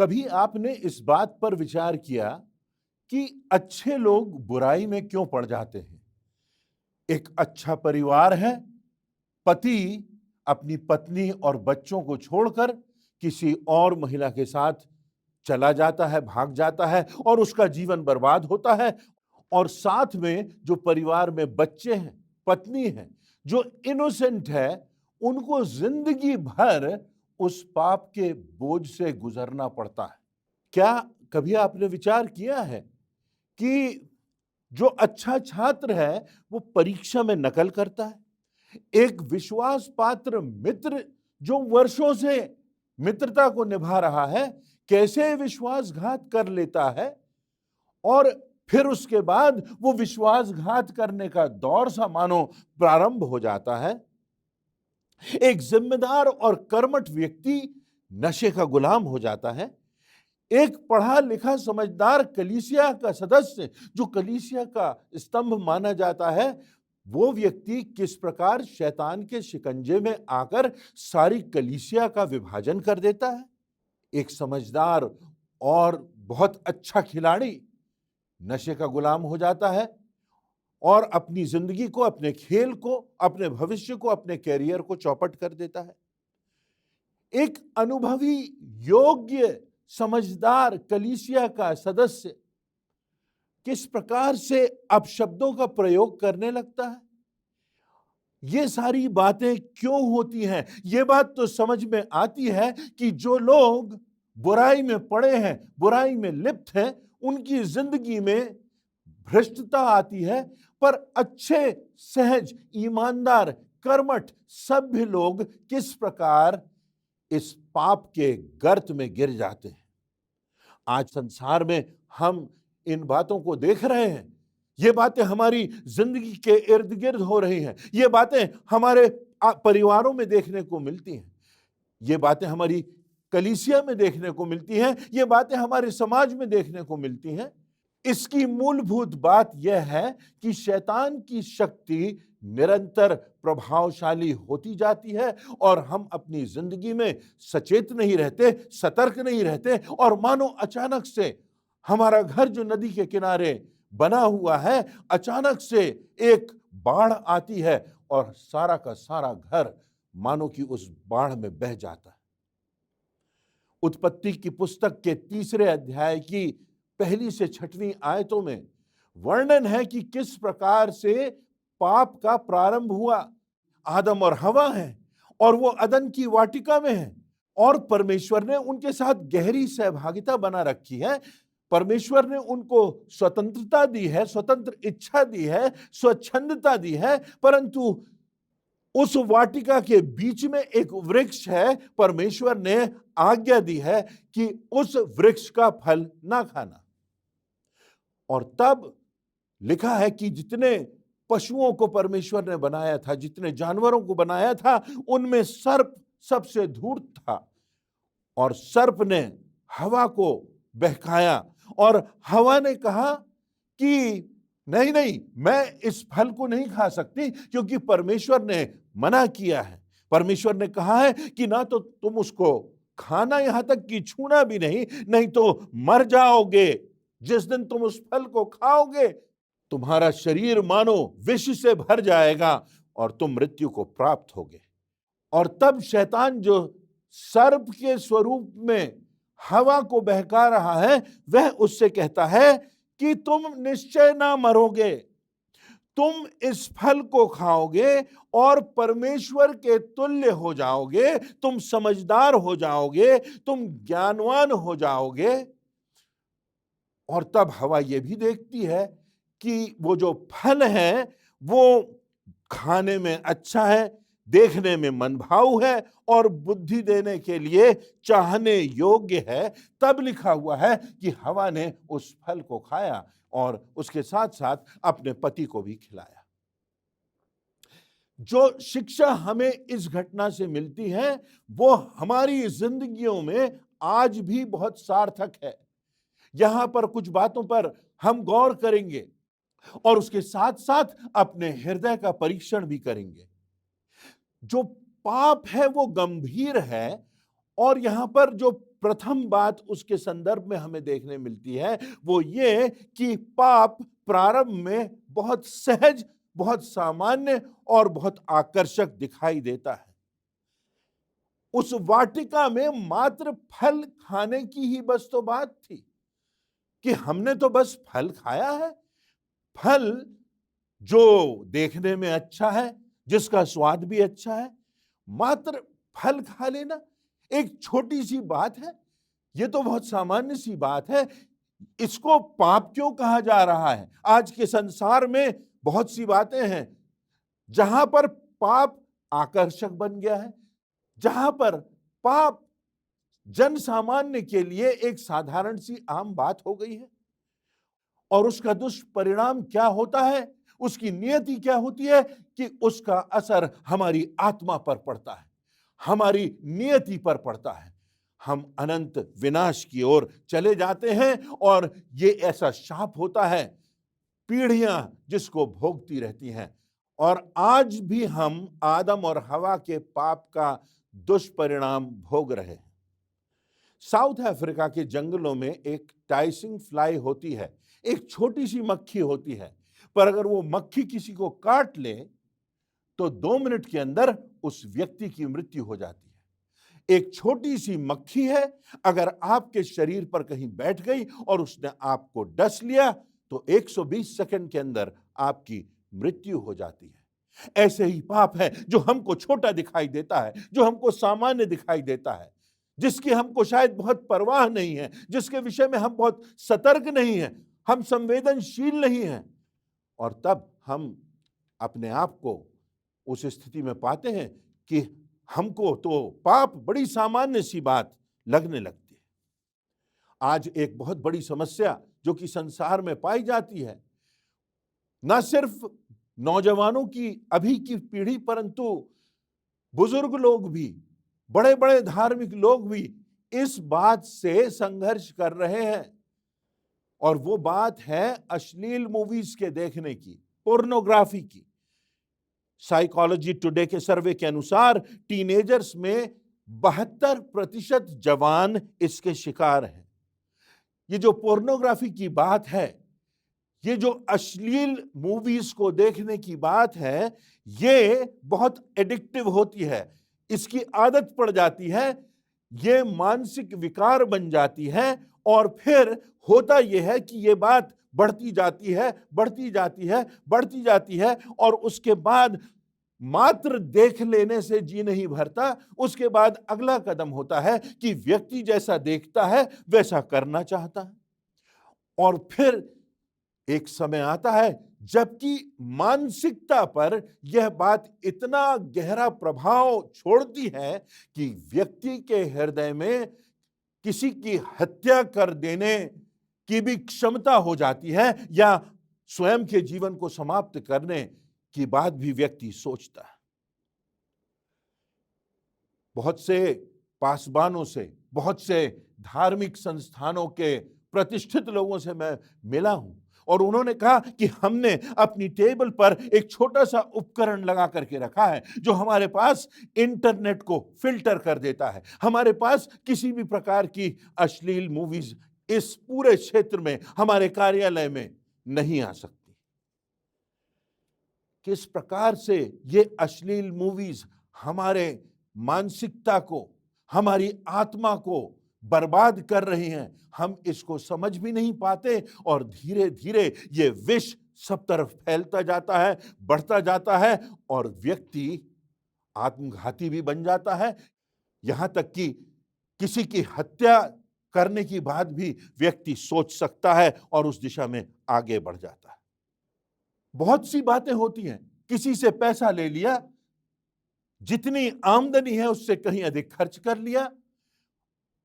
कभी आपने इस बात पर विचार किया कि अच्छे लोग बुराई में क्यों पड़ जाते हैं? एक अच्छा परिवार है, पति अपनी पत्नी और बच्चों को छोड़कर किसी और महिला के साथ चला जाता है, भाग जाता है और उसका जीवन बर्बाद होता है। और साथ में जो परिवार में बच्चे हैं, पत्नी है, जो इनोसेंट है, उनको जिंदगी भर उस पाप के बोझ से गुजरना पड़ता है। क्या कभी आपने विचार किया है कि जो अच्छा छात्र है वो परीक्षा में नकल करता है? एक विश्वास पात्र मित्र जो वर्षों से मित्रता को निभा रहा है, कैसे विश्वासघात कर लेता है और फिर उसके बाद वो विश्वासघात करने का दौर सा मानो प्रारंभ हो जाता है। एक जिम्मेदार और कर्मठ व्यक्ति नशे का गुलाम हो जाता है। एक पढ़ा लिखा समझदार कलीसिया का सदस्य जो कलीसिया का स्तंभ माना जाता है, वो व्यक्ति किस प्रकार शैतान के शिकंजे में आकर सारी कलीसिया का विभाजन कर देता है। एक समझदार और बहुत अच्छा खिलाड़ी नशे का गुलाम हो जाता है और अपनी जिंदगी को, अपने खेल को, अपने भविष्य को, अपने कैरियर को चौपट कर देता है। एक अनुभवी, योग्य, समझदार कलीसिया का सदस्य किस प्रकार से अपशब्दों का प्रयोग करने लगता है। ये सारी बातें क्यों होती हैं? ये बात तो समझ में आती है कि जो लोग बुराई में पड़े हैं, बुराई में लिप्त हैं, उनकी जिंदगी में भ्रष्टता आती है, पर अच्छे, सहज, ईमानदार, कर्मठ, सभ्य लोग किस प्रकार इस पाप के गर्त में गिर जाते हैं। आज संसार में हम इन बातों को देख रहे हैं। ये बातें हमारी जिंदगी के इर्द गिर्द हो रही हैं। ये बातें हमारे परिवारों में देखने को मिलती हैं। ये बातें हमारी कलीसिया में देखने को मिलती हैं। ये बातें हमारे समाज में देखने को मिलती हैं। इसकी मूलभूत बात यह है कि शैतान की शक्ति निरंतर प्रभावशाली होती जाती है और हम अपनी जिंदगी में सचेत नहीं रहते, सतर्क नहीं रहते और मानो अचानक से हमारा घर जो नदी के किनारे बना हुआ है, अचानक से एक बाढ़ आती है और सारा का सारा घर मानो कि उस बाढ़ में बह जाता है। उत्पत्ति की पुस्तक के 3 अध्याय की 1 से 6 आयतों में वर्णन है कि किस प्रकार से पाप का प्रारंभ हुआ। आदम और हवा हैं और वो अदन की वाटिका में हैं और परमेश्वर ने उनके साथ गहरी सहभागिता बना रखी है। परमेश्वर ने उनको स्वतंत्रता दी है, स्वतंत्र इच्छा दी है, स्वच्छंदता दी है, परंतु उस वाटिका के बीच में एक वृक्ष है। परमेश्वर ने आज्ञा दी है कि उस वृक्ष का फल ना खाना। और तब लिखा है कि जितने पशुओं को परमेश्वर ने बनाया था, जितने जानवरों को बनाया था, उनमें सर्प सबसे धूर्त था और सर्प ने हवा को बहकाया और हवा ने कहा कि नहीं नहीं, मैं इस फल को नहीं खा सकती क्योंकि परमेश्वर ने मना किया है। परमेश्वर ने कहा है कि ना तो तुम उसको खाना, यहां तक कि छूना भी नहीं, नहीं तो मर जाओगे। जिस दिन तुम उस फल को खाओगे तुम्हारा शरीर मानो विष से भर जाएगा और तुम मृत्यु को प्राप्त होगे। और तब शैतान जो सर्प के स्वरूप में हवा को बहका रहा है, वह उससे कहता है कि तुम निश्चय ना मरोगे, तुम इस फल को खाओगे और परमेश्वर के तुल्य हो जाओगे, तुम समझदार हो जाओगे, तुम ज्ञानवान हो जाओगे। और तब हवा यह भी देखती है कि वो जो फल है वो खाने में अच्छा है, देखने में मनभाऊ है और बुद्धि देने के लिए चाहने योग्य है। तब लिखा हुआ है कि हवा ने उस फल को खाया और उसके साथ साथ अपने पति को भी खिलाया। जो शिक्षा हमें इस घटना से मिलती है वो हमारी जिंदगियों में आज भी बहुत सार्थक है। यहां पर कुछ बातों पर हम गौर करेंगे और उसके साथ साथ अपने हृदय का परीक्षण भी करेंगे। जो पाप है वो गंभीर है और यहां पर जो प्रथम बात उसके संदर्भ में हमें देखने मिलती है वो ये कि पाप प्रारंभ में बहुत सहज, बहुत सामान्य और बहुत आकर्षक दिखाई देता है। उस वाटिका में मात्र फल खाने की ही बस तो बात थी कि हमने तो बस फल खाया है। फल जो देखने में अच्छा है, जिसका स्वाद भी अच्छा है, मात्र फल खा लेना एक छोटी सी बात है। ये तो बहुत सामान्य सी बात है। इसको पाप क्यों कहा जा रहा है? आज के संसार में बहुत सी बातें हैं जहां पर पाप आकर्षक बन गया है, जहां पर पाप जन सामान्य के लिए एक साधारण सी आम बात हो गई है। और उसका दुष्परिणाम क्या होता है, उसकी नियति क्या होती है कि उसका असर हमारी आत्मा पर पड़ता है, हमारी नियति पर पड़ता है। हम अनंत विनाश की ओर चले जाते हैं और ये ऐसा शाप होता है, पीढ़ियां जिसको भोगती रहती हैं। और आज भी हम आदम और हवा के पाप का दुष्परिणाम भोग रहे हैं। साउथ अफ्रीका के जंगलों में एक टाइसिंग फ्लाई होती है, एक छोटी सी मक्खी होती है, पर अगर वो मक्खी किसी को काट ले तो 2 मिनट के अंदर उस व्यक्ति की मृत्यु हो जाती है। एक छोटी सी मक्खी है, अगर आपके शरीर पर कहीं बैठ गई और उसने आपको डस लिया तो 120 सेकंड के अंदर आपकी मृत्यु हो जाती है। ऐसे ही पाप है जो हमको छोटा दिखाई देता है, जो हमको सामान्य दिखाई देता है, जिसकी हमको शायद बहुत परवाह नहीं है, जिसके विषय में हम बहुत सतर्क नहीं हैं, हम संवेदनशील नहीं हैं। और तब हम अपने आप को उस स्थिति में पाते हैं कि हमको तो पाप बड़ी सामान्य सी बात लगने लगती है। आज एक बहुत बड़ी समस्या जो कि संसार में पाई जाती है, न सिर्फ नौजवानों की अभी की पीढ़ी परंतु बुजुर्ग लोग भी, बड़े बड़े धार्मिक लोग भी इस बात से संघर्ष कर रहे हैं। और वो बात है अश्लील मूवीज के देखने की, पोर्नोग्राफी की। साइकोलॉजी टुडे के सर्वे के अनुसार टीनेजर्स में 72% जवान इसके शिकार हैं। ये जो पोर्नोग्राफी की बात है, ये जो अश्लील मूवीज को देखने की बात है, ये बहुत एडिक्टिव होती है, इसकी आदत पड़ जाती है, ये मानसिक विकार बन जाती है। और फिर होता यह है कि ये बात बढ़ती जाती है, बढ़ती जाती है, बढ़ती जाती है, और उसके बाद मात्र देख लेने से जी नहीं भरता। उसके बाद अगला कदम होता है कि व्यक्ति जैसा देखता है वैसा करना चाहता है। और फिर एक समय आता है जबकि मानसिकता पर यह बात इतना गहरा प्रभाव छोड़ती है कि व्यक्ति के हृदय में किसी की हत्या कर देने की भी क्षमता हो जाती है, या स्वयं के जीवन को समाप्त करने की बात भी व्यक्ति सोचता है। बहुत से पासबानों से, बहुत से धार्मिक संस्थानों के प्रतिष्ठित लोगों से मैं मिला हूं, और उन्होंने कहा कि हमने अपनी टेबल पर एक छोटा सा उपकरण लगा करके रखा है जो हमारे पास इंटरनेट को फिल्टर कर देता है। हमारे पास किसी भी प्रकार की अश्लील मूवीज इस पूरे क्षेत्र में, हमारे कार्यालय में नहीं आ सकती। किस प्रकार से ये अश्लील मूवीज हमारे मानसिकता को, हमारी आत्मा को बर्बाद कर रही हैं, हम इसको समझ भी नहीं पाते। और धीरे धीरे ये विष सब तरफ फैलता जाता है, बढ़ता जाता है, और व्यक्ति आत्मघाती भी बन जाता है। यहां तक कि किसी की हत्या करने की बात भी व्यक्ति सोच सकता है और उस दिशा में आगे बढ़ जाता है। बहुत सी बातें होती हैं, किसी से पैसा ले लिया, जितनी आमदनी है उससे कहीं अधिक खर्च कर लिया,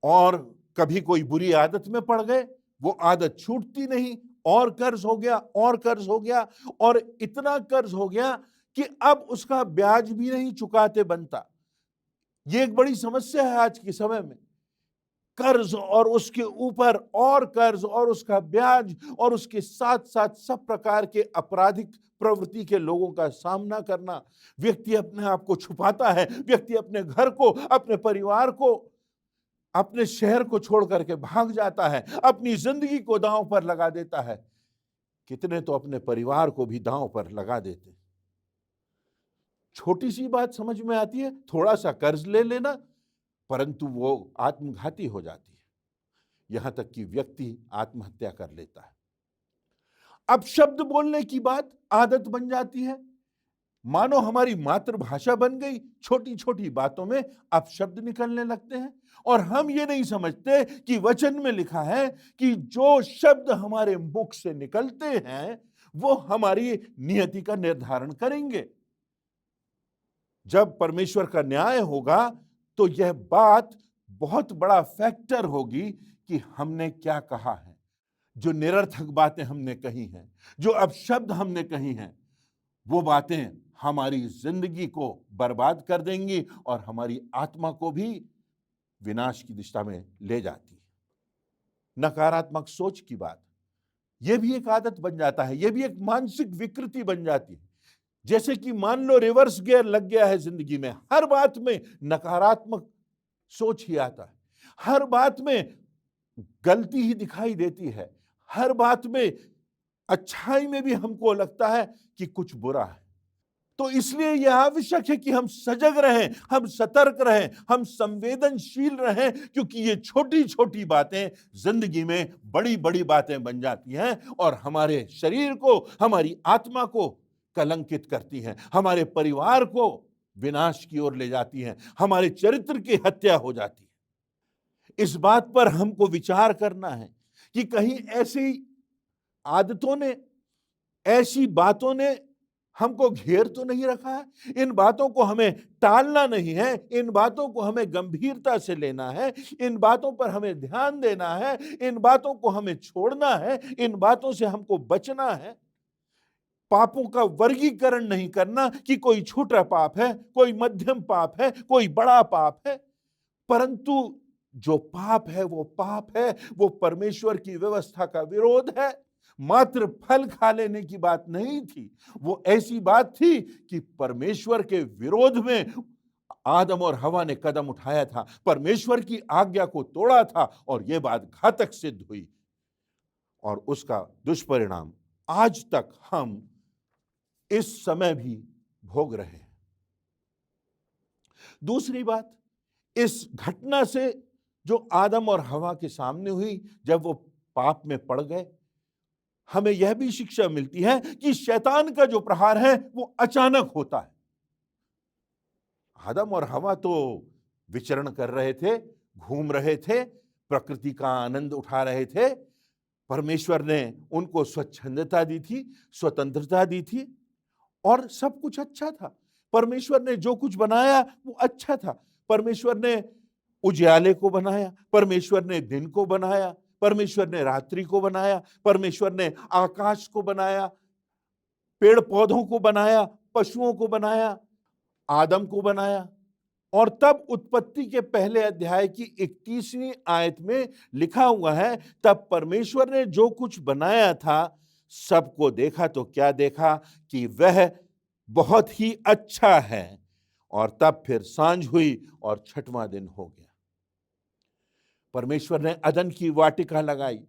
और कभी कोई बुरी आदत में पड़ गए, वो आदत छूटती नहीं, और कर्ज हो गया, और कर्ज हो गया, और इतना कर्ज हो गया कि अब उसका ब्याज भी नहीं चुकाते बनता। ये एक बड़ी समस्या है आज के समय में। कर्ज और उसके ऊपर और कर्ज और उसका ब्याज, और उसके साथ साथ सब प्रकार के आपराधिक प्रवृत्ति के लोगों का सामना करना। व्यक्ति अपने आप को छुपाता है, व्यक्ति अपने घर को, अपने परिवार को अपने शहर को छोड़ करके भाग जाता है, अपनी जिंदगी को दांव पर लगा देता है। कितने तो अपने परिवार को भी दांव पर लगा देते हैं। छोटी सी बात समझ में आती है, थोड़ा सा कर्ज ले लेना, परंतु वो आत्मघाती हो जाती है। यहां तक कि व्यक्ति आत्महत्या कर लेता है। अपशब्द बोलने की बात आदत बन जाती है, मानो हमारी मातृभाषा बन गई। छोटी छोटी बातों में अपशब्द निकलने लगते हैं और हम ये नहीं समझते कि वचन में लिखा है कि जो शब्द हमारे मुख से निकलते हैं वो हमारी नियति का निर्धारण करेंगे। जब परमेश्वर का न्याय होगा तो यह बात बहुत बड़ा फैक्टर होगी कि हमने क्या कहा है। जो निरर्थक बातें हमने कही हैं, जो अपशब्द हमने कही हैं, वो बातें हमारी जिंदगी को बर्बाद कर देंगी और हमारी आत्मा को भी विनाश की दिशा में ले जाती है। नकारात्मक सोच की बात, यह भी एक आदत बन जाता है, यह भी एक मानसिक विकृति बन जाती है। जैसे कि मान लो रिवर्स गियर लग गया है जिंदगी में, हर बात में नकारात्मक सोच ही आता है, हर बात में गलती ही दिखाई देती है, हर बात में अच्छाई में भी हमको लगता है कि कुछ बुरा है। तो इसलिए यह आवश्यक है कि हम सजग रहें, हम सतर्क रहें, हम संवेदनशील रहें, क्योंकि ये छोटी छोटी बातें जिंदगी में बड़ी बड़ी बातें बन जाती हैं और हमारे शरीर को, हमारी आत्मा को कलंकित करती हैं, हमारे परिवार को विनाश की ओर ले जाती हैं, हमारे चरित्र की हत्या हो जाती है। इस बात पर हमको विचार करना है कि कहीं ऐसी आदतों ने, ऐसी बातों ने हमको घेर तो नहीं रखा है। इन बातों को हमें टालना नहीं है, इन बातों को हमें गंभीरता से लेना है, इन बातों पर हमें ध्यान देना है, इन बातों को हमें छोड़ना है, इन बातों से हमको बचना है। पापों का वर्गीकरण नहीं करना कि कोई छोटा पाप है, कोई मध्यम पाप है, कोई बड़ा पाप है, परंतु जो पाप है वो पाप है, वो परमेश्वर की व्यवस्था का विरोध है। मात्र फल खा लेने की बात नहीं थी, वो ऐसी बात थी कि परमेश्वर के विरोध में आदम और हवा ने कदम उठाया था, परमेश्वर की आज्ञा को तोड़ा था और यह बात घातक सिद्ध हुई और उसका दुष्परिणाम आज तक हम इस समय भी भोग रहे हैं। दूसरी बात, इस घटना से जो आदम और हवा के सामने हुई जब वो पाप में पड़ गए, हमें यह भी शिक्षा मिलती है कि शैतान का जो प्रहार है वो अचानक होता है। आदम और हवा तो विचरण कर रहे थे, घूम रहे थे, प्रकृति का आनंद उठा रहे थे, परमेश्वर ने उनको स्वच्छंदता दी थी, स्वतंत्रता दी थी और सब कुछ अच्छा था। परमेश्वर ने जो कुछ बनाया वो अच्छा था। परमेश्वर ने उजियाले को बनाया, परमेश्वर ने दिन को बनाया, परमेश्वर ने रात्रि को बनाया, परमेश्वर ने आकाश को बनाया, पेड़ पौधों को बनाया, पशुओं को बनाया, आदम को बनाया। और तब उत्पत्ति के पहले अध्याय की 31वीं आयत में लिखा हुआ है, तब परमेश्वर ने जो कुछ बनाया था सबको देखा तो क्या देखा कि वह बहुत ही अच्छा है। और तब फिर सांझ हुई और छठवां दिन हो गया। परमेश्वर ने अदन की वाटिका लगाई,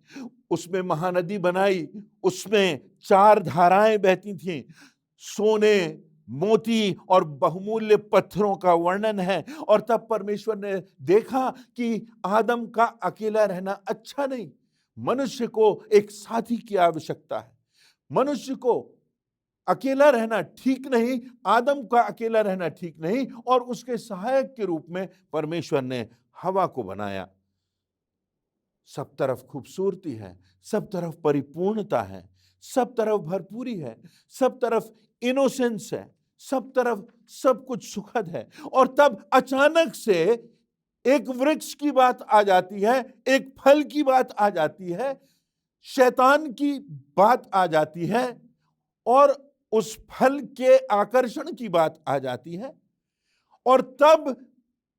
उसमें महानदी बनाई, उसमें 4 धाराएं बहती थीं, सोने, मोती और बहुमूल्य पत्थरों का वर्णन है। और तब परमेश्वर ने देखा कि आदम का अकेला रहना अच्छा नहीं, मनुष्य को एक साथी की आवश्यकता है, मनुष्य को अकेला रहना ठीक नहीं, आदम का अकेला रहना ठीक नहीं। और उसके सहायक के रूप में परमेश्वर ने हवा को बनाया। सब तरफ खूबसूरती है, सब तरफ परिपूर्णता है, सब तरफ भरपूरी है, सब तरफ इनोसेंस है, सब तरफ सब कुछ सुखद है। और तब अचानक से एक वृक्ष की बात आ जाती है, एक फल की बात आ जाती है, शैतान की बात आ जाती है और उस फल के आकर्षण की बात आ जाती है। और तब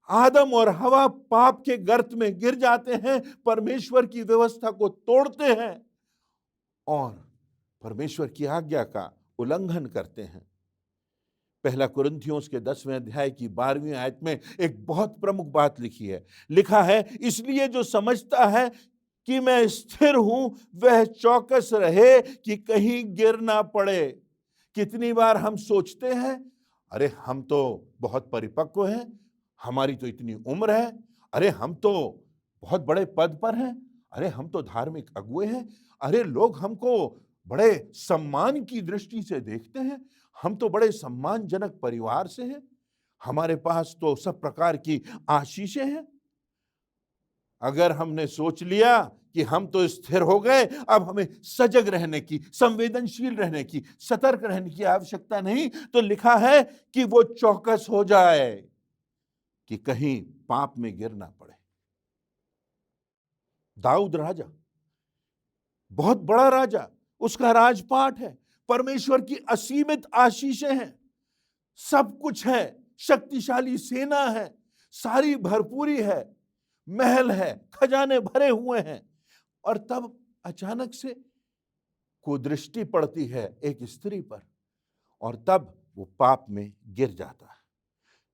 आदम और हवा पाप के गर्त में गिर जाते हैं, परमेश्वर की व्यवस्था को तोड़ते हैं और परमेश्वर की आज्ञा का उल्लंघन करते हैं। पहला कुरिन्थियों उसके 10वें अध्याय की 12वीं आयत में एक बहुत प्रमुख बात लिखी है। लिखा है, इसलिए जो समझता है कि मैं स्थिर हूं वह चौकस रहे कि कहीं गिर ना पड़े। कितनी बार हम सोचते हैं, अरे हम तो बहुत परिपक्व हैं, हमारी तो इतनी उम्र है, अरे हम तो बहुत बड़े पद पर हैं, अरे हम तो धार्मिक अगुए हैं, अरे लोग हमको बड़े सम्मान की दृष्टि से देखते हैं, हम तो बड़े सम्मानजनक परिवार से हैं, हमारे पास तो सब प्रकार की आशीषें हैं। अगर हमने सोच लिया कि हम तो स्थिर हो गए, अब हमें सजग रहने की, संवेदनशील रहने की, सतर्क रहने की आवश्यकता नहीं, तो लिखा है कि वो चौकस हो जाए कि कहीं पाप में गिर ना पड़े। दाऊद राजा, बहुत बड़ा राजा, उसका राजपाट है, परमेश्वर की असीमित आशीषें हैं, सब कुछ है, शक्तिशाली सेना है, सारी भरपूरी है, महल है, खजाने भरे हुए हैं, और तब अचानक से कुदृष्टि पड़ती है एक स्त्री पर और तब वो पाप में गिर जाता है।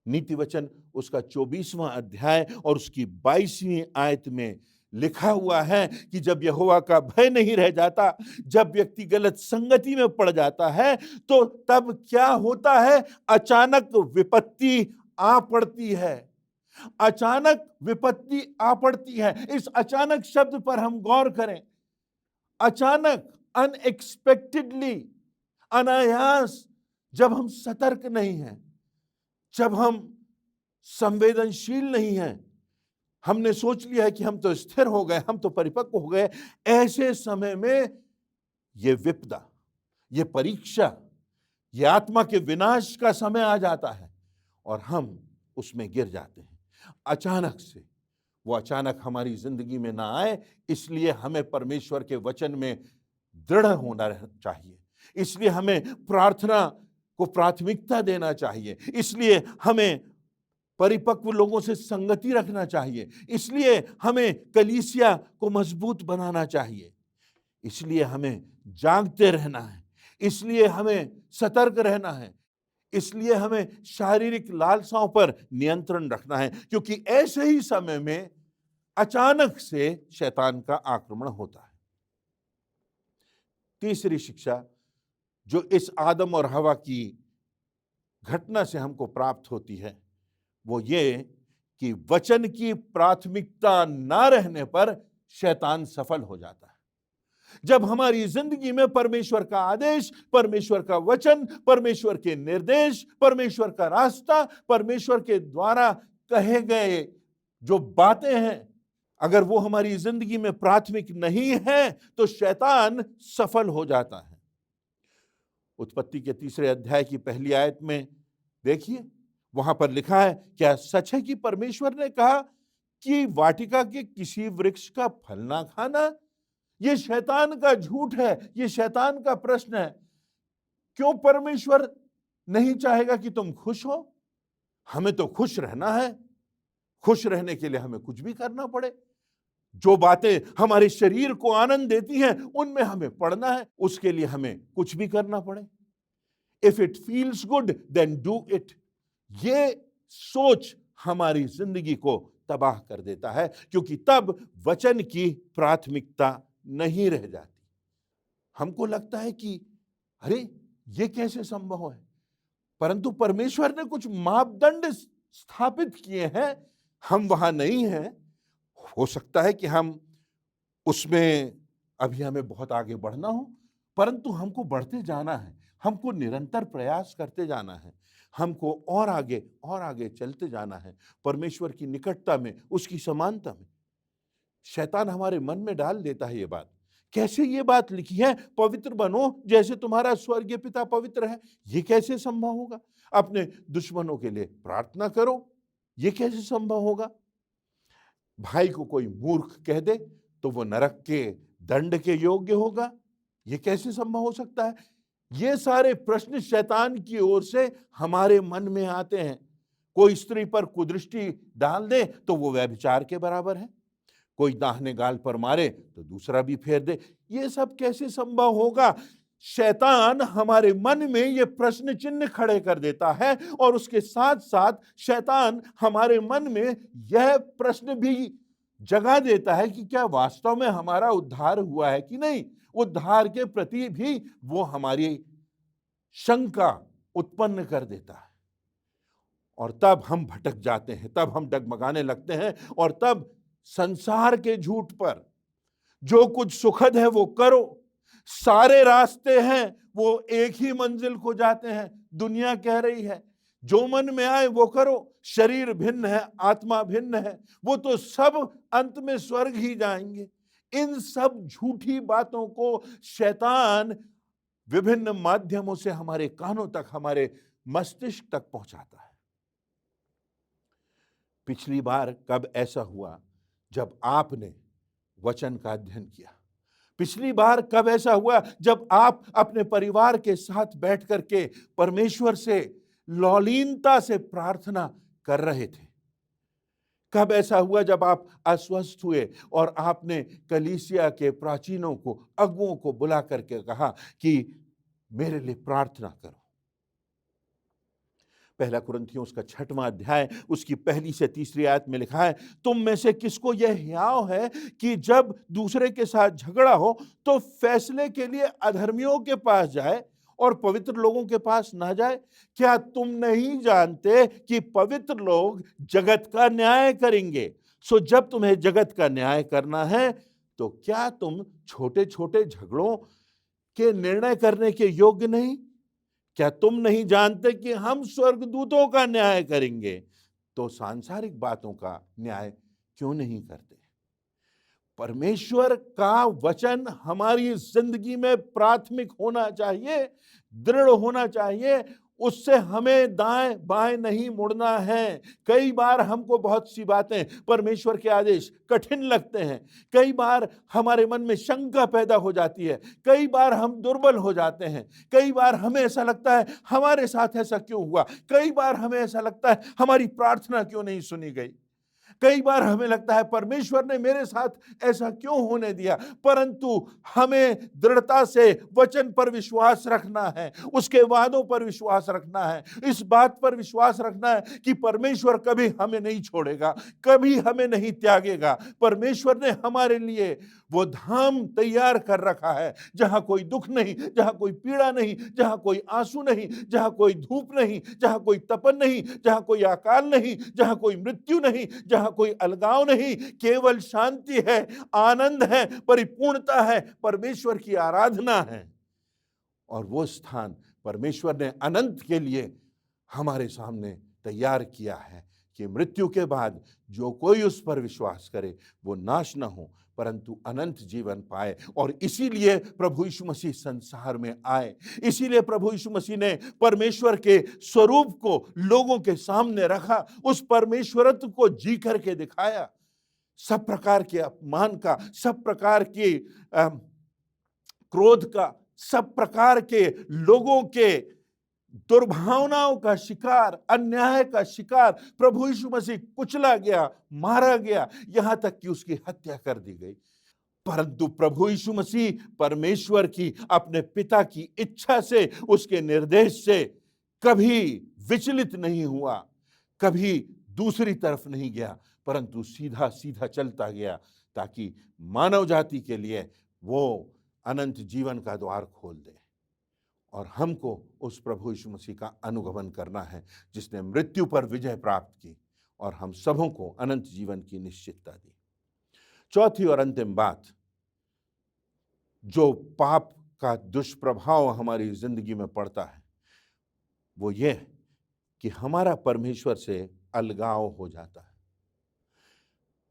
नीति वचन उसका 24वां अध्याय और उसकी 22वीं आयत में लिखा हुआ है कि जब यहोवा का भय नहीं रह जाता, जब व्यक्ति गलत संगति में पड़ जाता है, तो तब क्या होता है, अचानक विपत्ति आ पड़ती है। अचानक विपत्ति आ पड़ती है। इस अचानक शब्द पर हम गौर करें। अचानक, अनएक्सपेक्टेडली, अनायास, जब हम सतर्क नहीं हैं, जब हम संवेदनशील नहीं हैं, हमने सोच लिया है कि हम तो स्थिर हो गए, हम तो परिपक्व हो गए, ऐसे समय में ये विपदा, ये परीक्षा, ये आत्मा के विनाश का समय आ जाता है और हम उसमें गिर जाते हैं। अचानक से वो अचानक हमारी जिंदगी में ना आए, इसलिए हमें परमेश्वर के वचन में दृढ़ होना चाहिए, इसलिए हमें प्रार्थना को प्राथमिकता देना चाहिए, इसलिए हमें परिपक्व लोगों से संगति रखना चाहिए, इसलिए हमें कलीसिया को मजबूत बनाना चाहिए, इसलिए हमें जागते रहना है, इसलिए हमें सतर्क रहना है, इसलिए हमें शारीरिक लालसाओं पर नियंत्रण रखना है, क्योंकि ऐसे ही समय में अचानक से शैतान का आक्रमण होता है। तीसरी शिक्षा जो इस आदम और हवा की घटना से हमको प्राप्त होती है, वो ये कि वचन की प्राथमिकता ना रहने पर शैतान सफल हो जाता है। जब हमारी जिंदगी में परमेश्वर का आदेश, परमेश्वर का वचन, परमेश्वर के निर्देश, परमेश्वर का रास्ता, परमेश्वर के द्वारा कहे गए जो बातें हैं, अगर वो हमारी जिंदगी में प्राथमिक नहीं है, तो शैतान सफल हो जाता है। उत्पत्ति के 3 अध्याय की पहली आयत में देखिए, वहां पर लिखा है, क्या सच है कि परमेश्वर ने कहा कि वाटिका के किसी वृक्ष का फल ना खाना? ये शैतान का झूठ है, ये शैतान का प्रश्न है। क्यों परमेश्वर नहीं चाहेगा कि तुम खुश हो? हमें तो खुश रहना है, खुश रहने के लिए हमें कुछ भी करना पड़े। जो बातें हमारे शरीर को आनंद देती हैं, उनमें हमें पड़ना है, उसके लिए हमें कुछ भी करना पड़े। If it feels good then do it. ये सोच हमारी जिंदगी को तबाह कर देता है, क्योंकि तब वचन की प्राथमिकता नहीं रह जाती। हमको लगता है कि अरे ये कैसे संभव है, परंतु परमेश्वर ने कुछ मापदंड स्थापित किए हैं, हम वहां नहीं हैं। हो सकता है कि हम उसमें अभी हमें बहुत आगे बढ़ना हो, परंतु हमको बढ़ते जाना है, हमको निरंतर प्रयास करते जाना है, हमको और आगे चलते जाना है परमेश्वर की निकटता में, उसकी समानता में। शैतान हमारे मन में डाल देता है ये बात। कैसे ये बात लिखी है, पवित्र बनो जैसे तुम्हारा स्वर्गीय पिता पवित्र है? ये कैसे संभव होगा? अपने दुश्मनों के लिए प्रार्थना करो, ये कैसे संभव होगा? भाई को कोई मूर्ख कह दे तो वो नरक के दंड के योग्य होगा, ये कैसे संभव हो सकता है? ये सारे प्रश्न शैतान की ओर से हमारे मन में आते हैं। कोई स्त्री पर कुदृष्टि डाल दे तो वो व्यभिचार के बराबर है, कोई दाहिने गाल पर मारे तो दूसरा भी फेर दे। ये सब कैसे संभव होगा? शैतान हमारे मन में ये प्रश्न चिन्ह खड़े कर देता है और उसके साथ साथ शैतान हमारे मन में यह प्रश्न भी जगा देता है कि क्या वास्तव में हमारा उद्धार हुआ है कि नहीं। उद्धार के प्रति भी वो हमारी शंका उत्पन्न कर देता है और तब हम भटक जाते हैं, तब हम डगमगाने लगते हैं और तब संसार के झूठ पर जो कुछ सुखद है वो करो, सारे रास्ते हैं वो एक ही मंजिल को जाते हैं। दुनिया कह रही है जो मन में आए वो करो, शरीर भिन्न है, आत्मा भिन्न है, वो तो सब अंत में स्वर्ग ही जाएंगे। इन सब झूठी बातों को शैतान विभिन्न माध्यमों से हमारे कानों तक, हमारे मस्तिष्क तक पहुंचाता है। पिछली बार कब ऐसा हुआ जब आपने वचन का अध्ययन किया? पिछली बार कब ऐसा हुआ जब आप अपने परिवार के साथ बैठ करके परमेश्वर से लौलीनता से प्रार्थना कर रहे थे? कब ऐसा हुआ जब आप अस्वस्थ हुए और आपने कलीसिया के प्राचीनों को, अगुओं को बुला करके कहा कि मेरे लिए प्रार्थना करो? पहला कुरिन्थियों उसका 6वां अध्याय उसकी 1 से 3 आयत में लिखा है, तुम में से किसको यह हियाव है कि जब दूसरे के साथ झगड़ा हो तो फैसले के लिए अधर्मियों के पास जाए और पवित्र लोगों के पास ना जाए? क्या तुम नहीं जानते कि पवित्र लोग जगत का न्याय करेंगे? सो जब तुम्हें जगत का न्याय करना है तो क्या तुम छोटे छोटे झगड़ों के निर्णय करने के योग्य नहीं? क्या तुम नहीं जानते कि हम स्वर्गदूतों का न्याय करेंगे तो सांसारिक बातों का न्याय क्यों नहीं करते? परमेश्वर का वचन हमारी जिंदगी में प्राथमिक होना चाहिए, दृढ़ होना चाहिए, उससे हमें दाएं बाएं नहीं मुड़ना है। कई बार हमको बहुत सी बातें, परमेश्वर के आदेश कठिन लगते हैं, कई बार हमारे मन में शंका पैदा हो जाती है, कई बार हम दुर्बल हो जाते हैं, कई बार हमें ऐसा लगता है हमारे साथ ऐसा क्यों हुआ, कई बार हमें ऐसा लगता है हमारी प्रार्थना क्यों नहीं सुनी गई, कई बार हमें लगता है परमेश्वर ने मेरे साथ ऐसा क्यों होने दिया। परंतु हमें दृढ़ता से वचन पर विश्वास रखना है, उसके वादों पर विश्वास रखना है, इस बात पर विश्वास रखना है कि परमेश्वर कभी हमें नहीं छोड़ेगा, कभी हमें नहीं त्यागेगा। परमेश्वर ने हमारे लिए वो धाम तैयार कर रखा है जहां कोई दुख नहीं, जहां कोई पीड़ा नहीं, जहां कोई आंसू नहीं, जहां कोई धूप नहीं, जहां कोई तपन नहीं, जहां कोई अकाल नहीं, जहां कोई मृत्यु नहीं, जहां कोई अलगाव नहीं, केवल शांति है, आनंद है, परिपूर्णता है, परमेश्वर की आराधना है। और वो स्थान परमेश्वर ने अनंत के लिए हमारे सामने तैयार किया है कि मृत्यु के बाद जो कोई उस पर विश्वास करे वो नाश न हो परंतु अनंत जीवन पाए। और इसीलिए प्रभु यीशु मसीह संसार में आए, इसीलिए प्रभु यीशु मसीह ने परमेश्वर के स्वरूप को लोगों के सामने रखा, उस परमेश्वरत्व को जी करके दिखाया। सब प्रकार के अपमान का, सब प्रकार के क्रोध का, सब प्रकार के लोगों के दुर्भावनाओं का शिकार, अन्याय का शिकार प्रभु यीशु मसीह कुचला गया, मारा गया, यहां तक कि उसकी हत्या कर दी गई। परंतु प्रभु यीशु मसीह परमेश्वर की, अपने पिता की इच्छा से, उसके निर्देश से कभी विचलित नहीं हुआ, कभी दूसरी तरफ नहीं गया, परंतु सीधा सीधा चलता गया ताकि मानव जाति के लिए वो अनंत जीवन का द्वार खोल दे। और हमको उस प्रभु यीशु मसीह का अनुगमन करना है जिसने मृत्यु पर विजय प्राप्त की और हम सबों को अनंत जीवन की निश्चितता दी। चौथी और अंतिम बात, जो पाप का दुष्प्रभाव हमारी जिंदगी में पड़ता है वो ये कि हमारा परमेश्वर से अलगाव हो जाता है।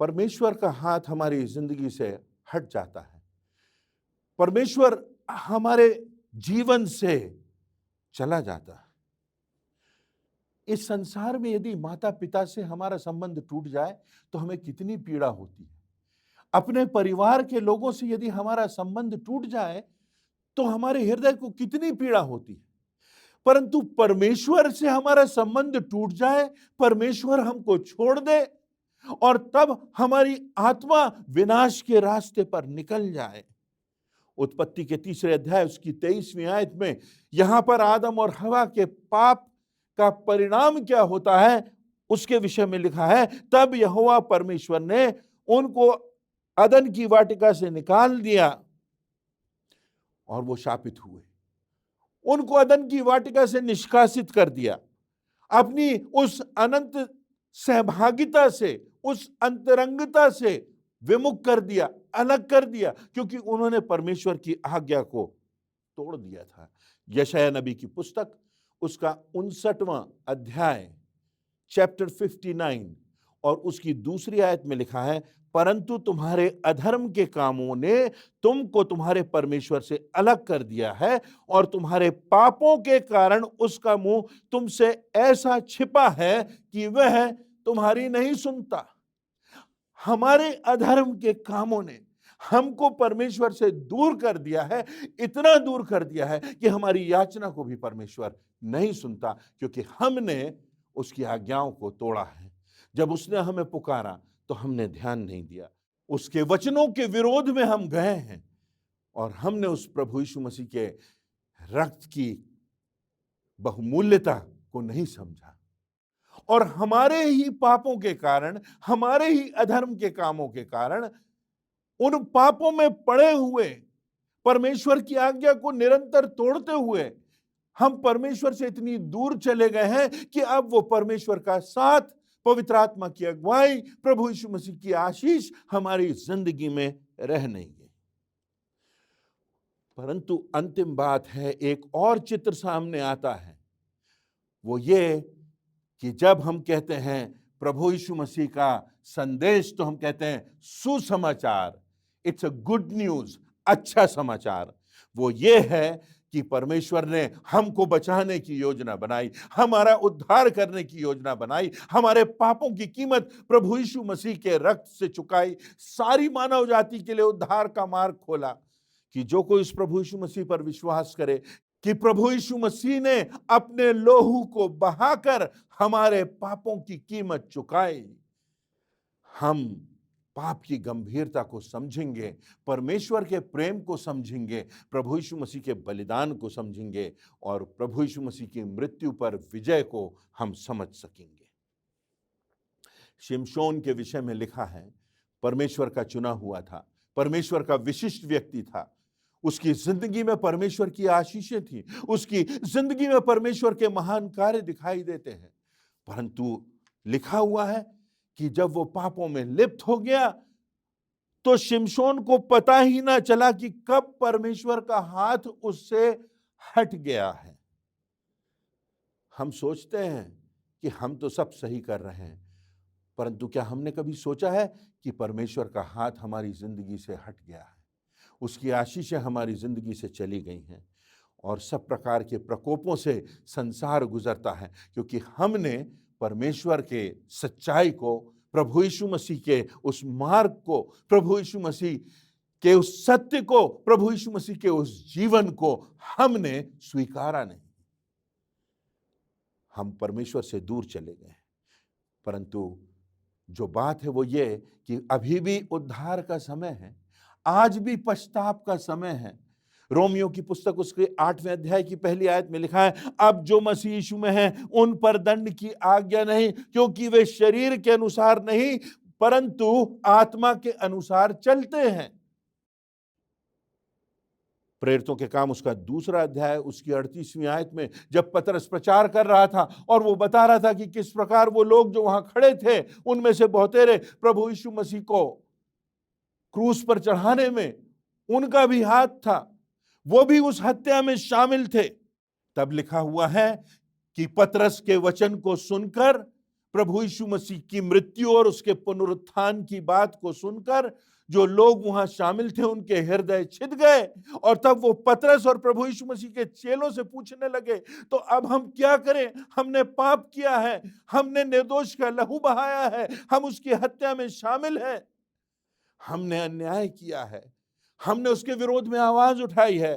परमेश्वर का हाथ हमारी जिंदगी से हट जाता है, परमेश्वर हमारे जीवन से चला जाता है। इस संसार में यदि माता पिता से हमारा संबंध टूट जाए तो हमें कितनी पीड़ा होती है। अपने परिवार के लोगों से यदि हमारा संबंध टूट जाए तो हमारे हृदय को कितनी पीड़ा होती है। परंतु परमेश्वर से हमारा संबंध टूट जाए, परमेश्वर हमको छोड़ दे और तब हमारी आत्मा विनाश के रास्ते पर निकल जाए, उत्पत्ति के 3 अध्याय उसकी 23वीं आयत में यहां पर आदम और हवा के पाप का परिणाम क्या होता है उसके विषय में लिखा है, तब यहोवा परमेश्वर ने उनको अदन की वाटिका से निकाल दिया और वो शापित हुए। उनको अदन की वाटिका से निष्कासित कर दिया, अपनी उस अनंत सहभागिता से, उस अंतरंगता से विमुख कर दिया, अलग कर दिया, क्योंकि उन्होंने परमेश्वर की आज्ञा को तोड़ दिया था। यशायाह नबी की पुस्तक उसका 59वां अध्याय चैप्टर 59 और उसकी 2री आयत में लिखा है, परंतु तुम्हारे अधर्म के कामों ने तुमको तुम्हारे परमेश्वर से अलग कर दिया है और तुम्हारे पापों के कारण उसका मुंह तुमसे ऐसा छिपा है कि वह तुम्हारी नहीं सुनता। हमारे अधर्म के कामों ने हमको परमेश्वर से दूर कर दिया है, इतना दूर कर दिया है कि हमारी याचना को भी परमेश्वर नहीं सुनता, क्योंकि हमने उसकी आज्ञाओं को तोड़ा है। जब उसने हमें पुकारा तो हमने ध्यान नहीं दिया, उसके वचनों के विरोध में हम गए हैं और हमने उस प्रभु यीशु मसीह के रक्त की बहुमूल्यता को नहीं समझा। और हमारे ही पापों के कारण, हमारे ही अधर्म के कामों के कारण, उन पापों में पड़े हुए, परमेश्वर की आज्ञा को निरंतर तोड़ते हुए हम परमेश्वर से इतनी दूर चले गए हैं कि अब वो परमेश्वर का साथ, पवित्र आत्मा की अगुवाई, प्रभु यीशु मसीह की आशीष हमारी जिंदगी में रह नहीं गई। परंतु अंतिम बात है, एक और चित्र सामने आता है, वो ये कि जब हम कहते हैं प्रभु यीशु मसीह का संदेश, तो हम कहते हैं सुसमाचार, इट्स अ गुड न्यूज, अच्छा समाचार। वो ये है कि परमेश्वर ने हमको बचाने की योजना बनाई, हमारा उद्धार करने की योजना बनाई, हमारे पापों की कीमत प्रभु यीशु मसीह के रक्त से चुकाई, सारी मानव जाति के लिए उद्धार का मार्ग खोला कि जो कोई इस प्रभु यीशु मसीह पर विश्वास करे, कि प्रभु यीशु मसीह ने अपने लोहू को बहाकर हमारे पापों की कीमत चुकाई। हम पाप की गंभीरता को समझेंगे, परमेश्वर के प्रेम को समझेंगे, प्रभु यीशु मसीह के बलिदान को समझेंगे और प्रभु यीशु मसीह की मृत्यु पर विजय को हम समझ सकेंगे। शिमशोन के विषय में लिखा है, परमेश्वर का चुना हुआ था, परमेश्वर का विशिष्ट व्यक्ति था, उसकी जिंदगी में परमेश्वर की आशीषें थी, उसकी जिंदगी में परमेश्वर के महान कार्य दिखाई देते हैं। परंतु लिखा हुआ है कि जब वो पापों में लिप्त हो गया तो शिमशोन को पता ही ना चला कि कब परमेश्वर का हाथ उससे हट गया है। हम सोचते हैं कि हम तो सब सही कर रहे हैं, परंतु क्या हमने कभी सोचा है कि परमेश्वर का हाथ हमारी जिंदगी से हट गया है, उसकी आशीषें हमारी जिंदगी से चली गई हैं और सब प्रकार के प्रकोपों से संसार गुजरता है, क्योंकि हमने परमेश्वर के सच्चाई को, प्रभु यीशु मसीह के उस मार्ग को, प्रभु यीशु मसीह के उस सत्य को, प्रभु यीशु मसीह के उस जीवन को हमने स्वीकारा नहीं। हम परमेश्वर से दूर चले गए। परंतु जो बात है वो ये कि अभी भी उद्धार का समय है, आज भी पश्चाताप का समय है। रोमियो की पुस्तक उसके 8वें अध्याय की पहली आयत में लिखा है, अब जो मसीह यीशु में हैं उन पर दंड की आज्ञा नहीं, क्योंकि वे शरीर के अनुसार नहीं परंतु आत्मा के अनुसार चलते हैं। प्रेरितों के काम उसका 2रा अध्याय उसकी 38वीं आयत में जब पतरस प्रचार कर रहा था और वो बता रहा था कि किस प्रकार वो लोग जो वहां खड़े थे उनमें से बहुतेरे प्रभु यीशु मसीह को क्रूस पर चढ़ाने में उनका भी हाथ था, वो भी उस हत्या में शामिल थे। तब लिखा हुआ है कि पतरस के वचन को सुनकर, प्रभु यीशु मसीह की मृत्यु और उसके पुनरुत्थान की बात को सुनकर जो लोग वहां शामिल थे उनके हृदय छिद गए और तब वो पतरस और प्रभु यीशु मसीह के चेलों से पूछने लगे, तो अब हम क्या करें? हमने पाप किया है, हमने निर्दोष का लहू बहाया है, हम उसकी हत्या में शामिल हैं, हमने अन्याय किया है, हमने उसके विरोध में आवाज उठाई है।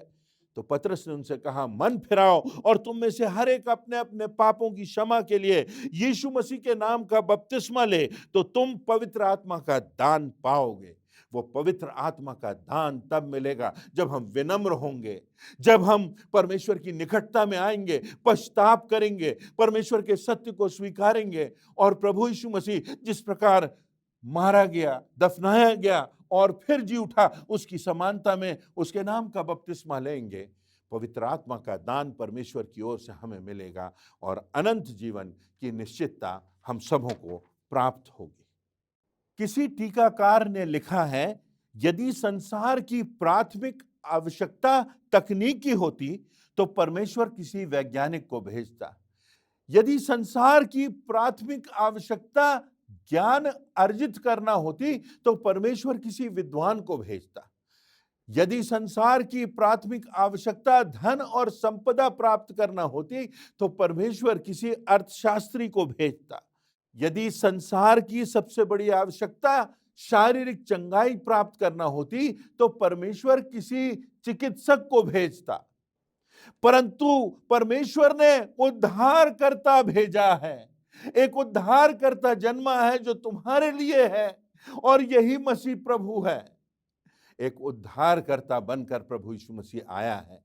तो पतरस ने उनसे कहा, मन फिराओ और तुम में से हर एक अपने अपने पापों की क्षमा के लिए यीशु मसीह के नाम का बपतिस्मा ले, तो तुम पवित्र आत्मा का दान पाओगे। वो पवित्र आत्मा का दान तब मिलेगा जब हम विनम्र होंगे, जब हम परमेश्वर की निकटता में आएंगे, पश्चाताप करेंगे, परमेश्वर के सत्य को स्वीकारेंगे और प्रभु यीशु मसीह जिस प्रकार मारा गया, दफनाया गया और फिर जी उठा, उसकी समानता में उसके नाम का बपतिस्मा लेंगे। पवित्र आत्मा का दान परमेश्वर की ओर से हमें मिलेगा और अनंत जीवन की निश्चितता हम सबों को प्राप्त होगी। किसी टीकाकार ने लिखा है, यदि संसार की प्राथमिक आवश्यकता तकनीकी होती तो परमेश्वर किसी वैज्ञानिक को भेजता। यदि संसार की प्राथमिक आवश्यकता ज्ञान अर्जित करना होती तो परमेश्वर किसी विद्वान को भेजता। यदि संसार की प्राथमिक आवश्यकता धन और संपदा प्राप्त करना होती तो परमेश्वर किसी अर्थशास्त्री को भेजता। यदि संसार की सबसे बड़ी आवश्यकता शारीरिक चंगाई प्राप्त करना होती तो परमेश्वर किसी चिकित्सक को भेजता। परंतु परमेश्वर ने उद्धारकर्ता भेजा है। एक उद्धारकर्ता जन्मा है जो तुम्हारे लिए है और यही मसीह प्रभु है। एक उद्धारकर्ता बनकर प्रभु यीशु मसीह आया है।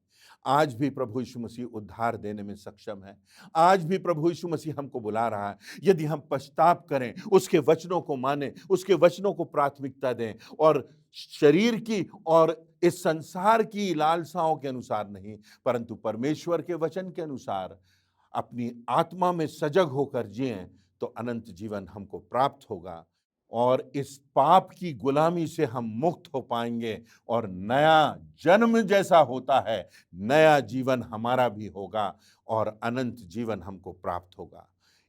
आज भी प्रभु यीशु मसीह उद्धार देने में सक्षम है। आज भी प्रभु यीशु मसीह हमको बुला रहा है। यदि हम पश्चाताप करें, उसके वचनों को माने, उसके वचनों को प्राथमिकता दें और शरीर की और इस संसार की लालसाओं के अनुसार नहीं, परंतु परमेश्वर के वचन के अनुसार अपनी आत्मा में सजग होकर जिएं, तो अनंत जीवन हमको प्राप्त होगा और इस पाप की गुलामी से हम मुक्त हो पाएंगे और नया जन्म जैसा होता है, नया जीवन हमारा भी होगा और अनंत जीवन हमको प्राप्त होगा।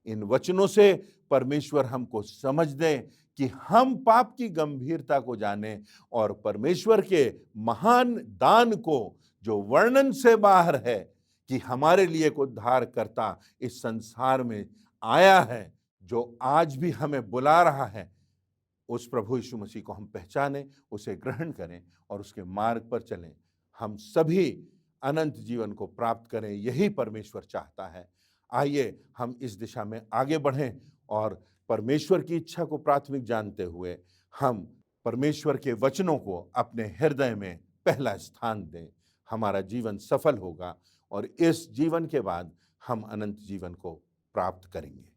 इन वचनों से परमेश्वर हमको समझ दे कि हम पाप की गंभीरता को जाने और परमेश्वर के महान दान को, जो वर्णन से बाहर है, कि हमारे लिए एक उद्धारकर्ता इस संसार में आया है, जो आज भी हमें बुला रहा है, उस प्रभु यीशु मसीह को हम पहचानें, उसे ग्रहण करें और उसके मार्ग पर चलें। हम सभी अनंत जीवन को प्राप्त करें, यही परमेश्वर चाहता है। आइए हम इस दिशा में आगे बढ़ें और परमेश्वर की इच्छा को प्राथमिक जानते हुए हम परमेश्वर के वचनों को अपने हृदय में पहला स्थान दें। हमारा जीवन सफल होगा और इस जीवन के बाद हम अनंत जीवन को प्राप्त करेंगे।